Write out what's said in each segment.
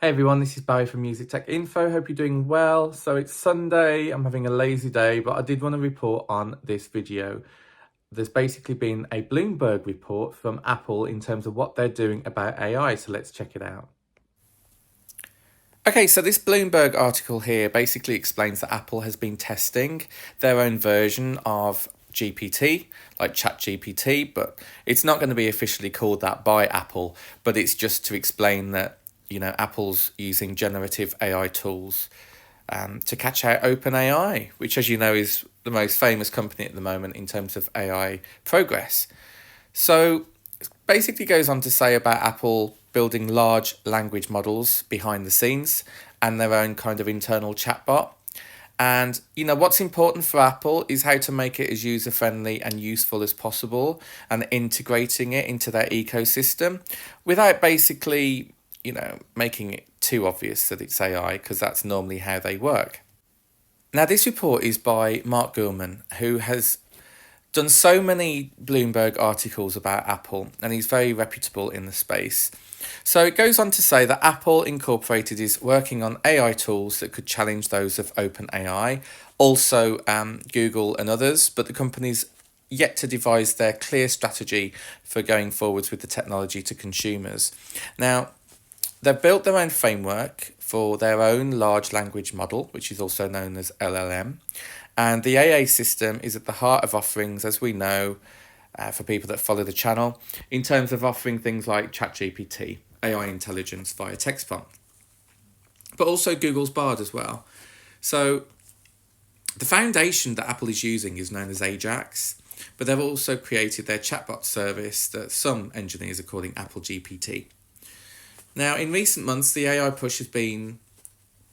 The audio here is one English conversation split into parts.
Hey everyone, this is Barry from Music Tech Info. Hope you're doing well. So it's Sunday, I'm having a lazy day, but I did want to report on this video. There's basically been a Bloomberg report from Apple in terms of what they're doing about AI, so let's check it out. Okay, so this Bloomberg article here basically explains that Apple has been testing their own version of GPT, like ChatGPT, but it's not going to be officially called that by Apple, but it's just to explain that, Apple's using generative AI tools to catch out OpenAI, which, as you know, is the most famous company at the moment in terms of AI progress. So it basically goes on to say about Apple building large language models behind the scenes and their own kind of internal chatbot. And, what's important for Apple is how to make it as user-friendly and useful as possible and integrating it into their ecosystem without basically, making it too obvious that it's AI, because that's normally how they work. Now, this report is by Mark Gurman, who has done so many Bloomberg articles about Apple, and he's very reputable in the space. So it goes on to say that Apple Incorporated is working on AI tools that could challenge those of OpenAI, also Google and others, but the company's yet to devise their clear strategy for going forwards with the technology to consumers. Now, they've built their own framework for their own large language model, which is also known as LLM. And the AA system is at the heart of offerings, as we know, for people that follow the channel, in terms of offering things like ChatGPT, AI intelligence via text prompt, but also Google's Bard as well. So the foundation that Apple is using is known as Ajax, but they've also created their chatbot service that some engineers are calling Apple GPT. Now, in recent months, the AI push has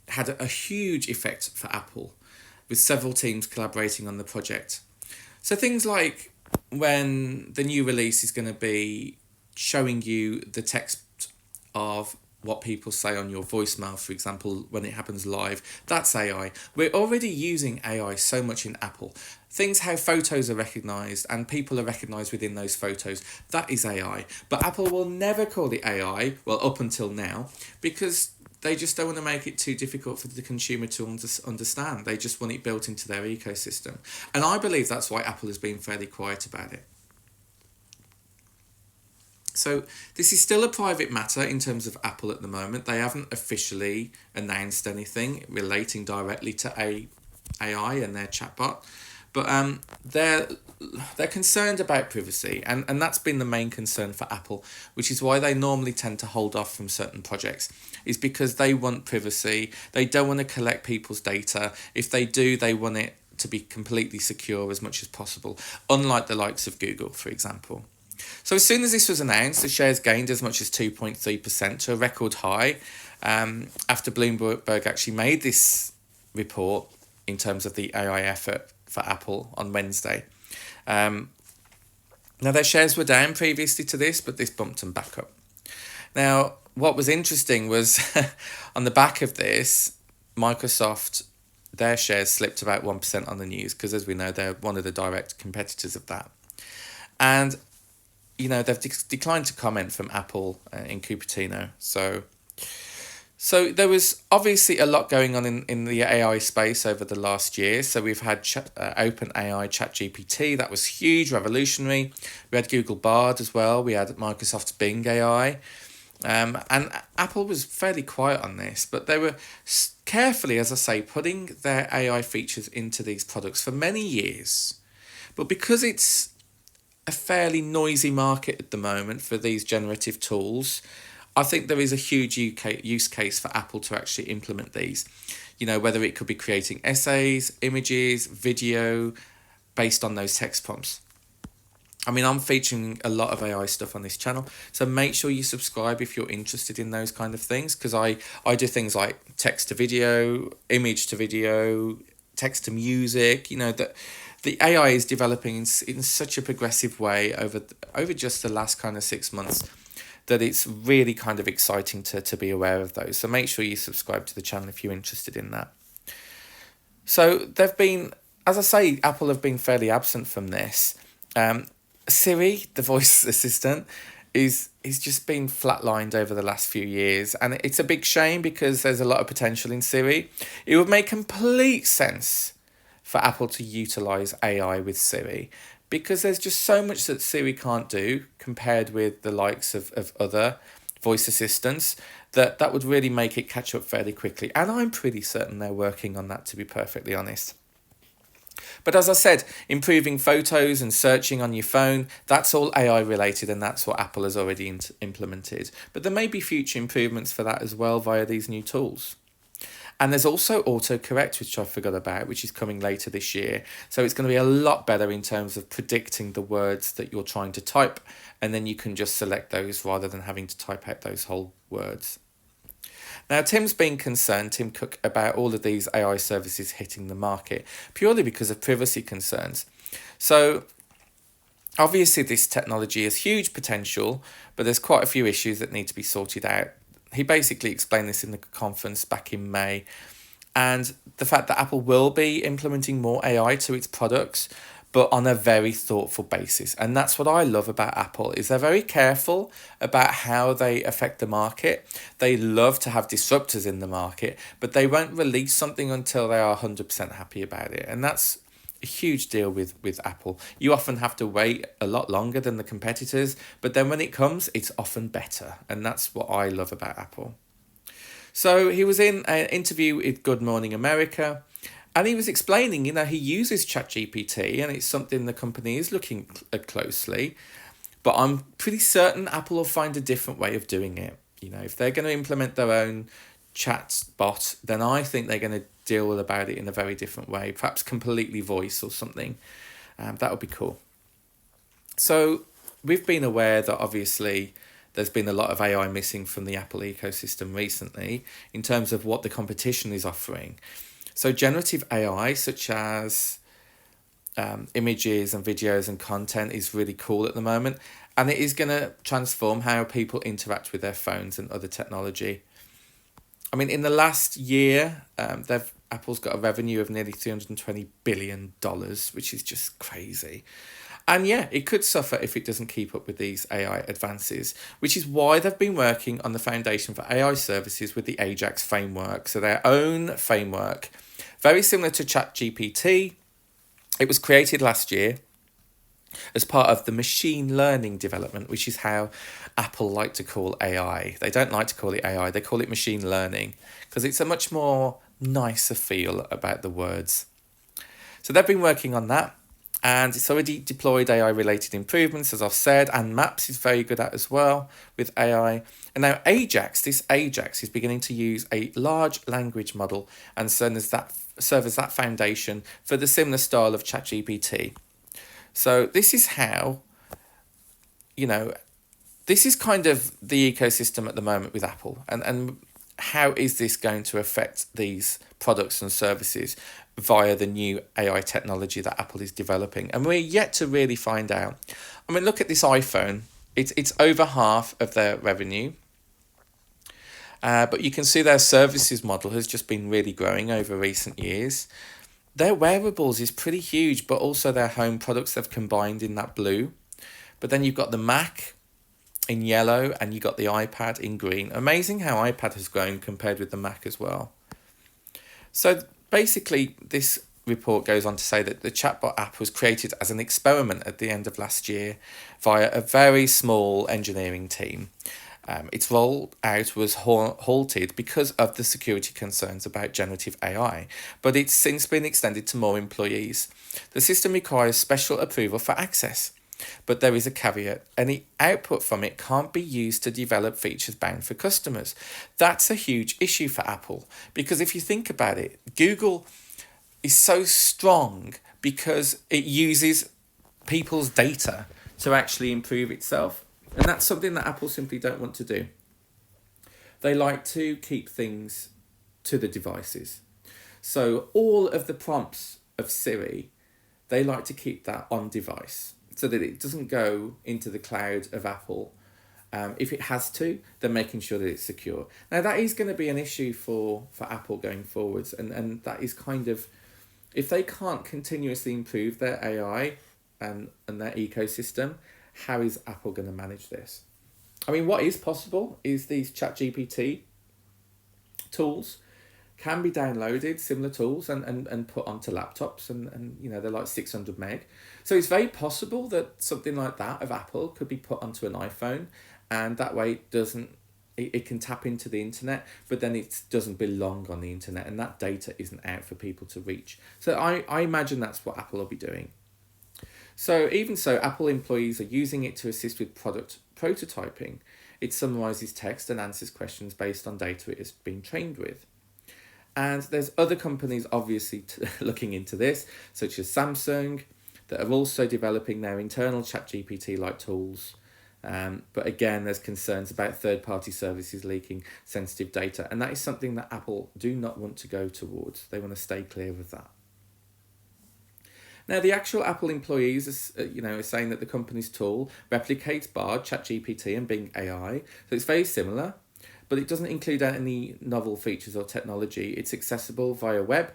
had a huge effect for Apple, with several teams collaborating on the project. So things like when the new release is going to be showing you the text of what people say on your voicemail, for example, when it happens live, that's AI. We're already using AI so much in Apple. Things how photos are recognised and people are recognised within those photos, that is AI. But Apple will never call it AI, well, up until now, because they just don't want to make it too difficult for the consumer to understand. They just want it built into their ecosystem. And I believe that's why Apple has been fairly quiet about it. So this is still a private matter in terms of Apple at the moment. They haven't officially announced anything relating directly to AI and their chatbot. But they're concerned about privacy, and that's been the main concern for Apple, which is why they normally tend to hold off from certain projects, is because they want privacy. They don't want to collect people's data. If they do, they want it to be completely secure as much as possible, unlike the likes of Google, for example. So as soon as this was announced, the shares gained as much as 2.3% to a record high after Bloomberg actually made this report in terms of the AI effort for Apple on Wednesday. Now, their shares were down previously to this, but this bumped them back up. Now, what was interesting was on the back of this, Microsoft, their shares slipped about 1% on the news, because as we know, they're one of the direct competitors of that. And they've declined to comment from Apple in Cupertino. So there was obviously a lot going on in the AI space over the last year. So we've had OpenAI ChatGPT, that was huge, revolutionary. We had Google Bard as well. We had Microsoft's Bing AI. And Apple was fairly quiet on this, but they were carefully, as I say, putting their AI features into these products for many years. But because it's a fairly noisy market at the moment for these generative tools, I think there is a huge use case for Apple to actually implement these. Whether it could be creating essays, images, video based on those text prompts. I mean, I'm featuring a lot of AI stuff on this channel, so make sure you subscribe if you're interested in those kind of things, because I do things like text to video, image to video, text to music, that the AI is developing in such a progressive way over just the last kind of 6 months that it's really kind of exciting to be aware of those. So make sure you subscribe to the channel if you're interested in that. So they've been, as I say, Apple have been fairly absent from this. Siri, the voice assistant, is just been flatlined over the last few years, and it's a big shame because there's a lot of potential in Siri. It would make complete sense for Apple to utilize AI with Siri because there's just so much that Siri can't do compared with the likes of other voice assistants that would really make it catch up fairly quickly. And I'm pretty certain they're working on that, to be perfectly honest. But as I said, improving photos and searching on your phone, that's all AI related, and that's what Apple has already implemented. But there may be future improvements for that as well via these new tools. And there's also autocorrect, which I forgot about, which is coming later this year. So it's going to be a lot better in terms of predicting the words that you're trying to type, and then you can just select those rather than having to type out those whole words. Now, Tim's been concerned, Tim Cook, about all of these AI services hitting the market purely because of privacy concerns. So, obviously, this technology has huge potential, but there's quite a few issues that need to be sorted out. He basically explained this in the conference back in May. And the fact that Apple will be implementing more AI to its products, but on a very thoughtful basis. And that's what I love about Apple, is they're very careful about how they affect the market. They love to have disruptors in the market, but they won't release something until they are 100% happy about it. And that's a huge deal with Apple. You often have to wait a lot longer than the competitors, but then when it comes, it's often better. And that's what I love about Apple. So he was in an interview with Good Morning America, and he was explaining, he uses ChatGPT, and it's something the company is looking at closely. But I'm pretty certain Apple will find a different way of doing it. If they're going to implement their own chat bot, then I think they're going to deal about it in a very different way, perhaps completely voice or something. That would be cool. So we've been aware that obviously there's been a lot of AI missing from the Apple ecosystem recently in terms of what the competition is offering. So generative AI, such as images and videos and content, is really cool at the moment. And it is going to transform how people interact with their phones and other technology. I mean, in the last year, Apple's got a revenue of nearly $320 billion, which is just crazy. And yeah, it could suffer if it doesn't keep up with these AI advances, which is why they've been working on the foundation for AI services with the Ajax framework. So their own framework, very similar to ChatGPT. It was created last year as part of the machine learning development, which is how Apple like to call AI. They don't like to call it AI, they call it machine learning, because it's a much more nicer feel about the words. So they've been working on that, and it's already deployed AI-related improvements, as I've said, and Maps is very good at as well with AI. And now Ajax is beginning to use a large language model and serve as that foundation for the similar style of ChatGPT. So this is how, this is kind of the ecosystem at the moment with Apple. And how is this going to affect these products and services via the new AI technology that Apple is developing? And we're yet to really find out. I mean, look at this iPhone. It's over half of their revenue. But you can see their services model has just been really growing over recent years. Their wearables is pretty huge, but also their home products they've combined in that blue. But then you've got the Mac in yellow, and you got the iPad in green. Amazing how iPad has grown compared with the Mac as well. So basically, this report goes on to say that the chatbot app was created as an experiment at the end of last year via a very small engineering team. Its rollout was halted because of the security concerns about generative AI, but it's since been extended to more employees. The system requires special approval for access, but there is a caveat. Any output from it can't be used to develop features bound for customers. That's a huge issue for Apple, because if you think about it, Google is so strong because it uses people's data to actually improve itself. And that's something that Apple simply don't want to do. They like to keep things to the devices. So all of the prompts of Siri, they like to keep that on device so that it doesn't go into the cloud of Apple. If it has to, they're making sure that it's secure. Now, that is going to be an issue for Apple going forwards. And that is kind of, if they can't continuously improve their AI and their ecosystem, how is Apple going to manage this? I mean, what is possible is these ChatGPT tools can be downloaded, similar tools, and put onto laptops, and they're like 600 meg. So it's very possible that something like that of Apple could be put onto an iPhone, and that way it can tap into the internet, but then it doesn't belong on the internet, and that data isn't out for people to reach. So I imagine that's what Apple will be doing. So even so, Apple employees are using it to assist with product prototyping. It summarises text and answers questions based on data it has been trained with. And there's other companies obviously looking into this, such as Samsung, that are also developing their internal ChatGPT-like tools. But again, there's concerns about third-party services leaking sensitive data, and that is something that Apple do not want to go towards. They want to stay clear of that. Now, the actual Apple employees are saying that the company's tool replicates Bard, ChatGPT, and Bing AI, so it's very similar, but it doesn't include any novel features or technology. It's accessible via web.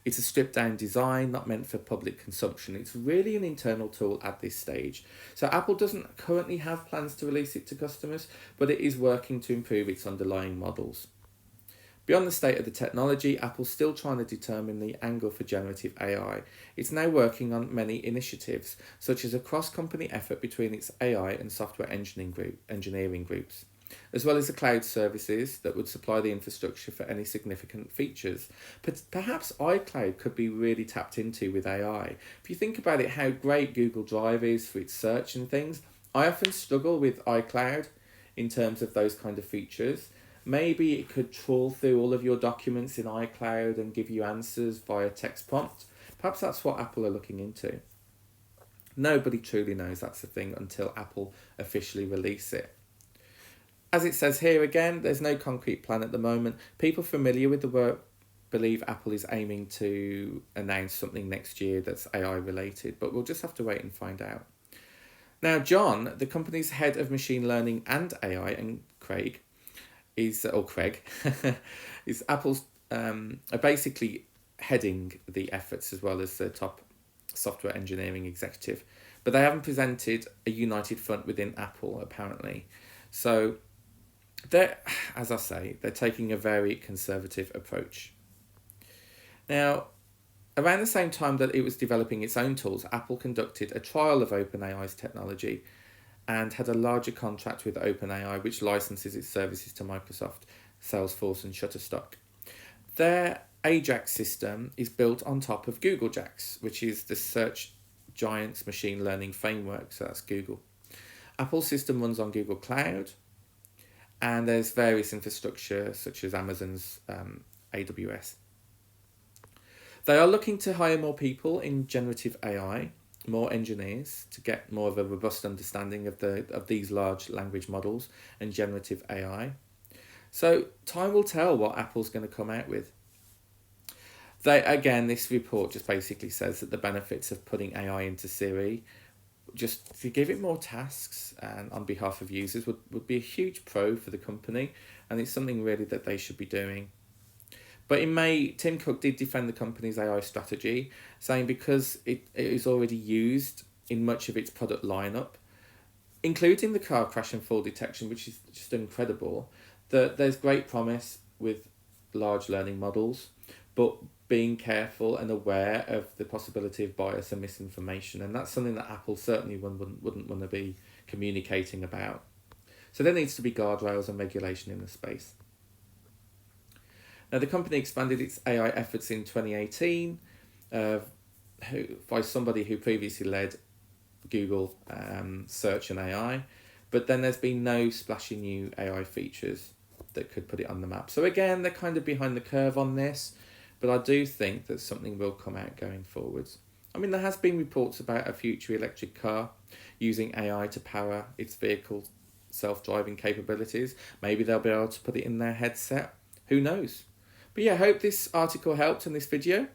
It's a stripped-down design, not meant for public consumption. It's really an internal tool at this stage. So Apple doesn't currently have plans to release it to customers, but it is working to improve its underlying models. Beyond the state of the technology, Apple's still trying to determine the angle for generative AI. It's now working on many initiatives, such as a cross-company effort between its AI and software engineering groups, as well as the cloud services that would supply the infrastructure for any significant features. But perhaps iCloud could be really tapped into with AI. If you think about it, how great Google Drive is for its search and things, I often struggle with iCloud in terms of those kind of features. Maybe it could trawl through all of your documents in iCloud and give you answers via text prompt. Perhaps that's what Apple are looking into. Nobody truly knows that's the thing until Apple officially release it. As it says here again, there's no concrete plan at the moment. People familiar with the work believe Apple is aiming to announce something next year that's AI related, but we'll just have to wait and find out. Now, John, the company's head of machine learning and AI, and Craig, is Apple's are basically heading the efforts as well as the top software engineering executive, but they haven't presented a united front within Apple apparently. So they're taking a very conservative approach. Now, around the same time that it was developing its own tools, Apple conducted a trial of OpenAI's technology and had a larger contract with OpenAI, which licenses its services to Microsoft, Salesforce, and Shutterstock. Their Ajax system is built on top of Google JAX, which is the search giant's machine learning framework, so that's Google. Apple's system runs on Google Cloud, and there's various infrastructure, such as Amazon's AWS. They are looking to hire more people in generative AI, more engineers, to get more of a robust understanding of these large language models and generative AI. So time will tell what Apple's going to come out with. This report just basically says that the benefits of putting AI into Siri, just to give it more tasks and on behalf of users, would be a huge pro for the company, and it's something really that they should be doing. But in May, Tim Cook did defend the company's AI strategy, saying because it is already used in much of its product lineup, including the car crash and fall detection, which is just incredible, that there's great promise with large learning models, but being careful and aware of the possibility of bias and misinformation. And that's something that Apple certainly wouldn't want to be communicating about. So there needs to be guardrails and regulation in the space. Now, the company expanded its AI efforts in 2018 by somebody who previously led Google search and AI, but then there's been no splashy new AI features that could put it on the map. So again, they're kind of behind the curve on this, but I do think that something will come out going forwards. I mean, there has been reports about a future electric car using AI to power its vehicle's self-driving capabilities. Maybe they'll be able to put it in their headset. Who knows? But yeah, I hope this article helped in this video.